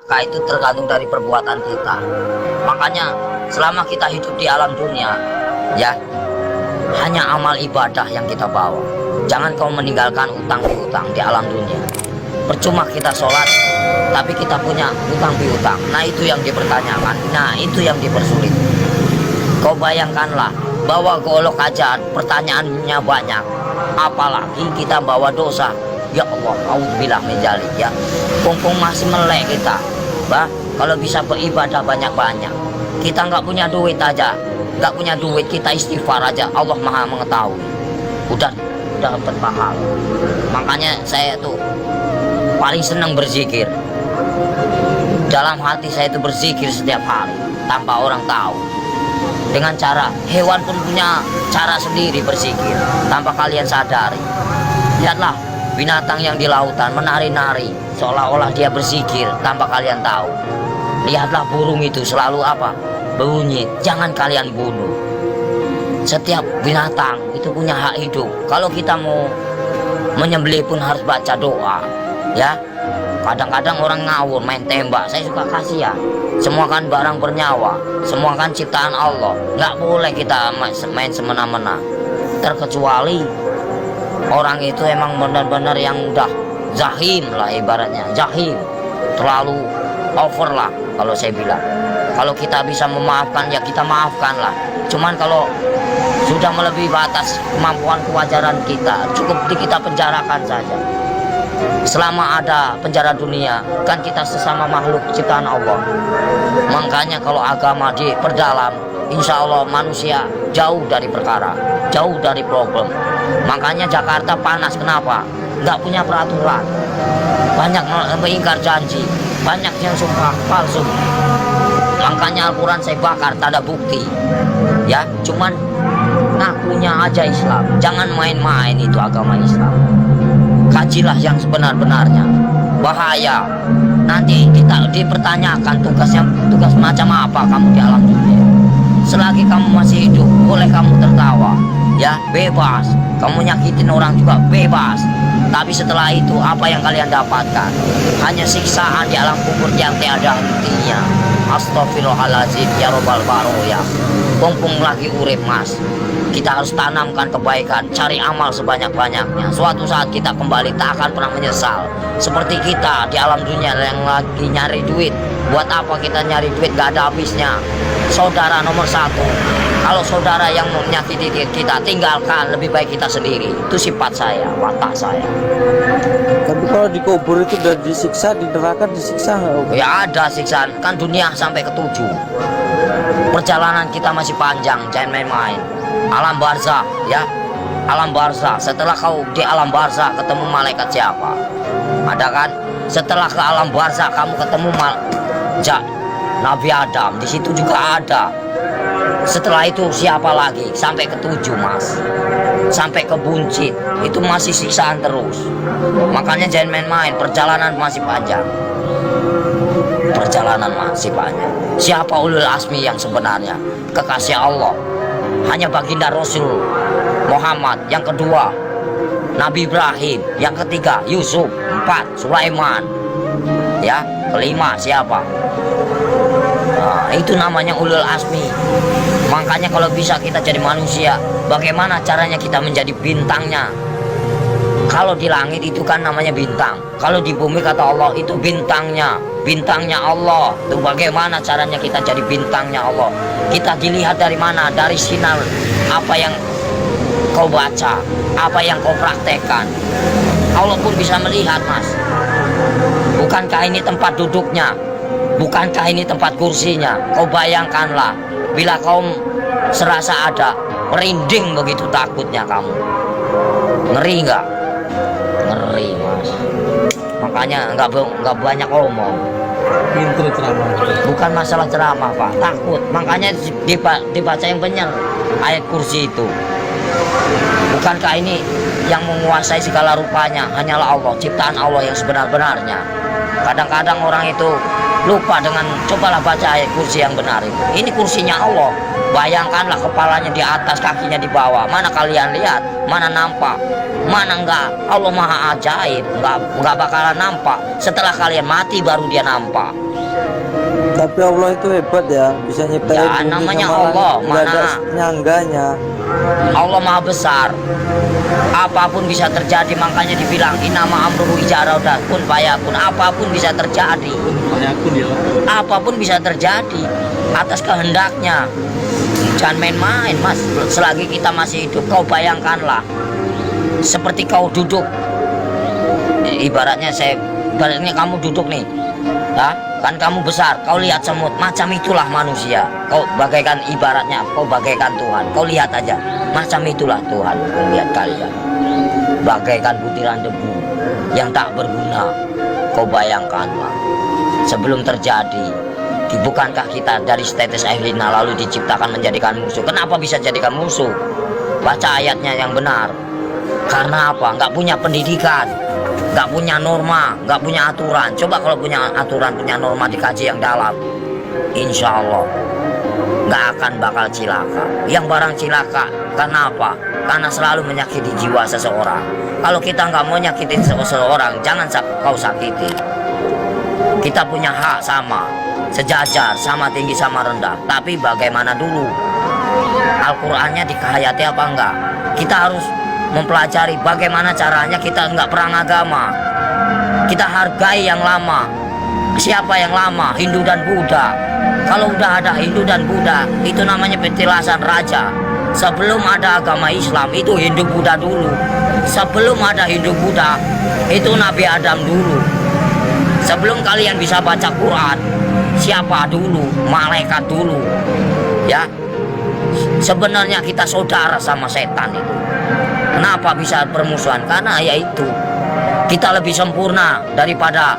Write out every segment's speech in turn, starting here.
neraka itu tergantung dari perbuatan kita. Makanya selama kita hidup di alam dunia, ya, hanya amal ibadah yang kita bawa. Jangan kau meninggalkan utang piutang di alam dunia. Percuma kita sholat, tapi kita punya utang piutang. Nah itu yang dipertanyakan, nah itu yang dipersulit. Kau bayangkanlah, bawa golok aja pertanyaannya banyak, apalagi kita bawa dosa. Ya Allah, auzubillah min dzalik ya. Mumpung masih melek kita, bah, kalau bisa beribadah banyak-banyak. Kita nggak punya duit aja, nggak punya duit, kita istighfar aja, Allah Maha mengetahui. Udah dapat pahala. Makanya saya tuh paling senang berzikir. Dalam hati saya itu berzikir setiap hari tanpa orang tahu. Dengan cara, hewan pun punya cara sendiri berzikir tanpa kalian sadari. Lihatlah binatang yang di lautan menari-nari seolah-olah dia berzikir tanpa kalian tahu. Lihatlah burung itu selalu apa? Bunyi, jangan kalian bunuh. Setiap binatang itu punya hak hidup. Kalau kita mau menyembelih pun harus baca doa, ya. Kadang-kadang orang ngawur main tembak, saya suka kasih ya. Semua kan barang bernyawa, semua kan ciptaan Allah. Nggak boleh kita main semena-mena. Terkecuali orang itu emang benar-benar yang udah zahim lah ibaratnya, zahim, terlalu over lah kalau saya bilang. Kalau kita bisa memaafkan ya kita maafkan lah. Cuman kalau sudah melebihi batas kemampuan kewajaran kita, cukup kita penjarakan saja. Selama ada penjara dunia, kan kita sesama makhluk ciptaan Allah. Makanya kalau agama diperdalam, insya Allah manusia jauh dari perkara, jauh dari problem. Makanya Jakarta panas, kenapa? Nggak punya peraturan, banyak mengingkar janji, banyak yang sumpah palsu. Makanya Al-Quran saya bakar, tak ada bukti, ya. Cuman ngakunya aja Islam. Jangan main-main itu agama Islam. Kajilah yang sebenar-benarnya. Bahaya. Nanti kita dipertanyakan tugas macam apa kamu di alam dunia. Selagi kamu masih hidup, boleh kamu tertawa, ya, bebas. Kamu nyakitin orang juga bebas. Tapi setelah itu apa yang kalian dapatkan? Hanya siksaan di alam kubur yang tiada hentinya. Astagfirullahaladzim ya robbal baroya. Mumpung lagi urip mas, kita harus tanamkan kebaikan, cari amal sebanyak-banyaknya. Suatu saat kita kembali tak akan pernah menyesal. Seperti kita di alam dunia yang lagi nyari duit. Buat apa kita nyari duit gak ada habisnya. Saudara nomor satu, kalau saudara yang menyakiti kita, tinggalkan, lebih baik kita sendiri. Itu sifat saya, watak saya. Tapi kalau dikubur itu udah disiksa, di neraka disiksa nggak? Ya ada siksaan, kan dunia sampai ke 7. Perjalanan kita masih panjang, jangan main-main. Alam barzah, ya, alam barzah. Setelah kau di alam barzah ketemu malaikat siapa? Ada kan? Setelah ke alam barzah kamu ketemu Nabi Adam, di situ juga ada. Setelah itu siapa lagi? Sampai ke 7 mas, sampai ke buncit, itu masih siksaan terus. Makanya jangan main-main, perjalanan masih panjang. Perjalanan masih panjang. Siapa ulul asmi yang sebenarnya? Kekasih Allah, hanya baginda Rasul Muhammad. Yang kedua Nabi Ibrahim. Yang ketiga Yusuf. 4 Sulaiman. Ya, kelima siapa? Nah, itu namanya ulul asmi. Makanya kalau bisa kita jadi manusia, bagaimana caranya kita menjadi bintangnya? Kalau di langit itu kan namanya bintang, kalau di bumi kata Allah itu bintangnya, bintangnya Allah. Itu bagaimana caranya kita jadi bintangnya Allah? Kita dilihat dari mana? Dari sinar apa yang kau baca, apa yang kau praktekkan. Allah pun bisa melihat mas. Bukankah ini tempat duduknya? Bukankah ini tempat kursinya? Kau bayangkanlah, bila kau serasa ada, merinding begitu takutnya kamu. Ngeri nggak? Ngeri mas. Makanya nggak banyak omong. Pinter ceramah. Bukan masalah ceramah pak, takut. Makanya dibaca yang benar ayat kursi itu. Bukankah ini yang menguasai segala rupanya hanyalah Allah, ciptaan Allah yang sebenar-benarnya. Kadang-kadang orang itu lupa dengan, cobalah baca ayat kursi yang benar itu. Ini kursinya Allah. Bayangkanlah kepalanya di atas, kakinya di bawah. Mana kalian lihat? Mana nampak? Mana enggak? Allah maha ajaib, enggak bakalan nampak. Setelah kalian mati baru dia nampak. Tapi Allah itu hebat ya, bisa nyiptain Ya, bumi namanya sama Allah, langit, nggak ada mana? penyangganya. Allah maha besar. Apapun bisa terjadi, makanya dibilang innama amruhu idza arada kun fayakun. Apapun bisa terjadi. Apapun bisa terjadi atas kehendaknya. Jangan main-main, Mas. Selagi kita masih hidup, kau bayangkanlah seperti kau duduk. Ibaratnya kamu duduk nih. Ya, kan kamu besar, kau lihat semut, macam itulah manusia. Kau bagaikan ibaratnya, kau bagaikan Tuhan. Kau lihat aja, macam itulah Tuhan. Kau lihat kalian, bagaikan butiran debu yang tak berguna. Kau bayangkanlah, sebelum terjadi, bukankah kita dari tetes air lina lalu diciptakan menjadikan musuh? Kenapa bisa jadikan musuh? Baca ayatnya yang benar. Karena apa? Nggak punya pendidikan, nggak punya norma, nggak punya aturan. Coba kalau punya aturan, punya norma, dikaji yang dalam, insya Allah nggak akan bakal cilaka. Yang barang cilaka, karena apa? Karena selalu menyakiti jiwa seseorang. Kalau kita nggak mau nyakitin seseorang, jangan kau sakiti. Kita punya hak sama, sejajar, sama tinggi, sama rendah. Tapi bagaimana dulu? Al-Qur'annya dikehayati apa enggak? Kita harus mempelajari bagaimana caranya. Kita enggak perang agama, kita hargai yang lama. Siapa yang lama? Hindu dan Buddha. Kalau udah ada Hindu dan Buddha, itu namanya petilasan raja. Sebelum ada agama Islam, itu Hindu Buddha dulu. Sebelum ada Hindu Buddha, itu Nabi Adam dulu. Sebelum kalian bisa baca Quran, siapa dulu? Malaikat dulu. Ya, sebenarnya kita saudara sama setan itu. Kenapa bisa permusuhan? Karena yaitu kita lebih sempurna daripada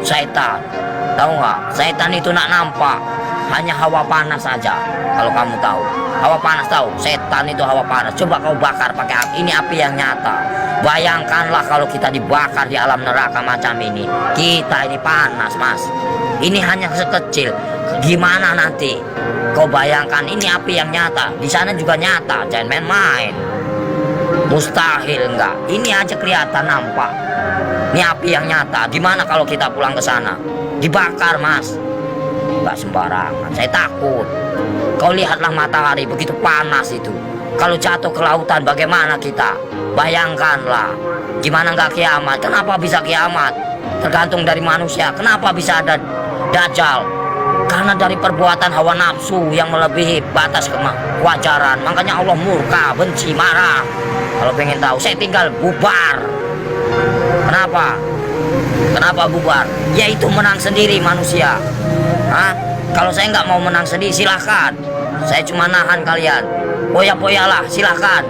setan. Tahu nggak? Setan itu nak nampak, hanya hawa panas saja. Kalau kamu tahu, hawa panas tahu. Setan itu hawa panas. Coba kau bakar pakai api. Ini api yang nyata. Bayangkanlah kalau kita dibakar di alam neraka macam ini. Kita ini panas, Mas. Ini hanya sekecil. Gimana nanti? Kau bayangkan, ini api yang nyata. Di sana juga nyata. Jangan main-main. Mustahil enggak. Ini aja kelihatan nampak. Ini api yang nyata. Gimana kalau kita pulang ke sana? Dibakar, Mas. Enggak sembarangan. Saya takut. Kau lihatlah matahari begitu panas itu. Kalau jatuh ke lautan bagaimana kita? Bayangkanlah. Gimana enggak kiamat? Kenapa bisa kiamat? Tergantung dari manusia. Kenapa bisa ada Dajjal? Karena dari perbuatan hawa nafsu yang melebihi batas kewajaran. Makanya Allah murka, benci, marah. Kalau pengen tahu, saya tinggal bubar. Kenapa? Kenapa bubar? Yaitu menang sendiri manusia. Hah? Kalau saya nggak mau menang sendiri, silahkan. Saya cuma nahan kalian. Poya-poyalah, silahkan.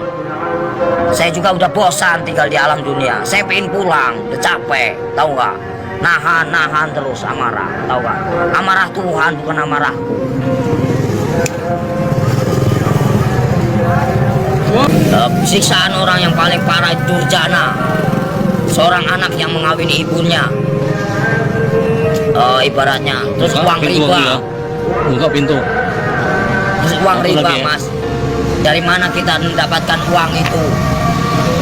Saya juga udah bosan tinggal di alam dunia. Saya pengen pulang, udah capek. Tahu nggak? Nahan terus amarah, tahu gak? Amarah Tuhan bukan amarahku. Siksaan orang yang paling parah itu durjana. Seorang anak yang mengawini ibunya, ibaratnya. Terus uang riba. Buka pintu. Terus uang riba, lagi, Mas. Dari mana kita mendapatkan uang itu?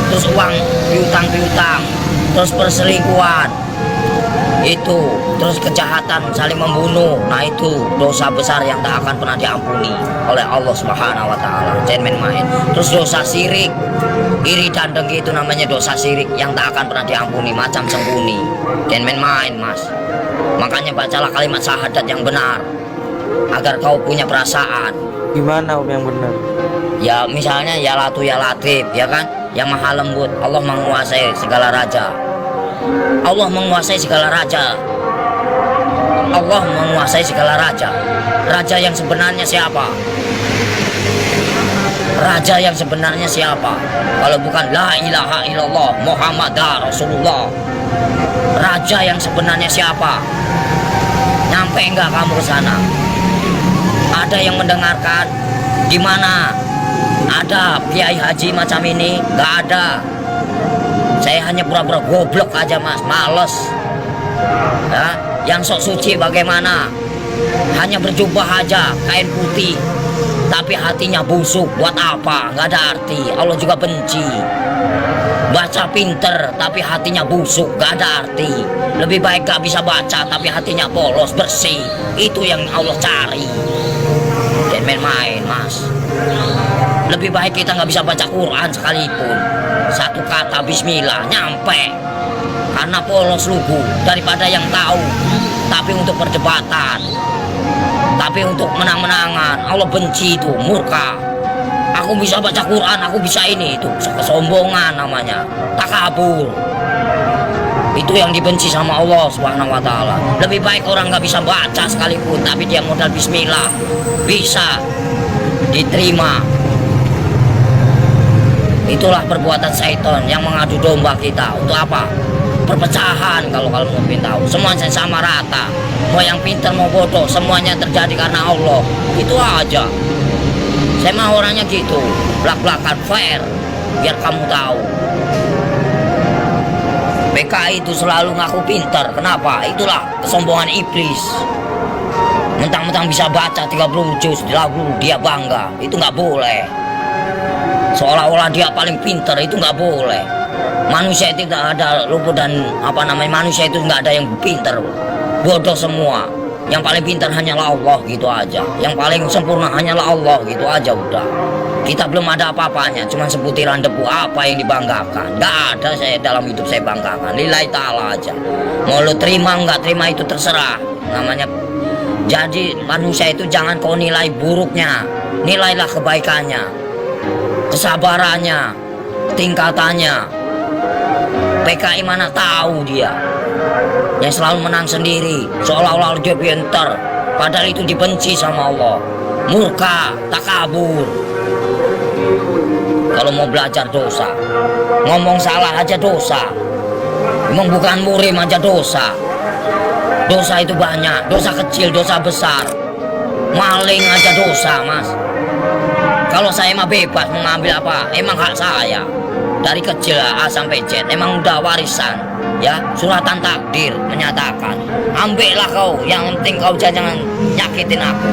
Terus uang piutang, terus perselingkuhan. Itu, terus kejahatan, saling membunuh. Nah itu dosa besar yang tak akan pernah diampuni oleh Allah Subhanahu wa Ta'ala. Jangan main-main. Terus dosa syirik, iri dan dengki, itu namanya dosa syirik yang tak akan pernah diampuni, macam sembunyi. Jangan main-main, Mas. Makanya bacalah kalimat syahadat yang benar agar kau punya perasaan. Gimana yang benar? Ya misalnya ya Latu ya Latif, ya kan? Yang maha lembut. Allah menguasai segala raja. Allah menguasai segala raja. Allah menguasai segala raja. Raja yang sebenarnya siapa? Raja yang sebenarnya siapa? Kalau bukan la ilaha illallah Muhammad Rasulullah. Raja yang sebenarnya siapa? Nyampe enggak kamu ke sana? Ada yang mendengarkan? Di mana? Ada kiai haji macam ini? Enggak ada. Saya hanya pura-pura goblok aja, Mas, males. Ya, yang sok suci bagaimana? Hanya berjubah aja, kain putih, tapi hatinya busuk. Buat apa? Nggak ada arti. Allah juga benci. Baca pinter tapi hatinya busuk, gak ada arti. Lebih baik gak bisa baca tapi hatinya polos, bersih. Itu yang Allah cari. Jangan main-main, Mas. Lebih baik kita nggak bisa baca Quran sekalipun, satu kata Bismillah nyampe, karena polos lugu, daripada yang tahu tapi untuk perdebatan, tapi untuk menang-menangan. Allah benci itu, murka. Aku bisa baca Quran, aku bisa ini, itu kesombongan namanya, takabur. Itu yang dibenci sama Allah Subhanahu wa Ta'ala. Lebih baik orang nggak bisa baca sekalipun tapi dia modal Bismillah, bisa diterima. Itulah perbuatan syaitan yang mengadu domba kita. Untuk apa? Perpecahan. Kalau mau tahu, semuanya sama rata. Mau yang pintar mau bodoh, semuanya terjadi karena Allah. Itu aja. Saya mah orangnya gitu, belak-belakan, fair, biar kamu tahu. PKI itu selalu ngaku pintar. Kenapa? Itulah kesombongan iblis. Mentang-mentang bisa baca 30 juz lagu dia bangga. Itu nggak boleh. Seolah-olah dia paling pintar, itu nggak boleh. Manusia itu tidak ada luput dan manusia itu nggak ada yang pintar, bodoh semua. Yang paling pintar hanyalah Allah, gitu aja. Yang paling sempurna hanyalah Allah, gitu aja udah. Kita belum ada apa-apanya, cuma seputiran debu. Apa yang dibanggakan? Nggak ada saya dalam hidup saya banggakan. Lillahi ta'ala aja. Mau lo terima nggak terima itu terserah. Namanya. Jadi manusia itu jangan kau nilai buruknya, nilailah kebaikannya, kesabarannya, tingkatannya. PKI mana tahu dia yang selalu menang sendiri, seolah-olah dia pintar, padahal itu dibenci sama Allah. Murka, takabur. Kalau mau belajar dosa, ngomong salah aja dosa, emang bukan murim aja dosa. Dosa itu banyak, dosa kecil, dosa besar. Maling aja dosa, Mas. Kalau saya mah bebas mengambil apa, emang hak saya. Dari kecil A sampai Z, emang udah warisan. Ya, suratan takdir menyatakan, ambillah kau, yang penting kau jangan nyakitin aku.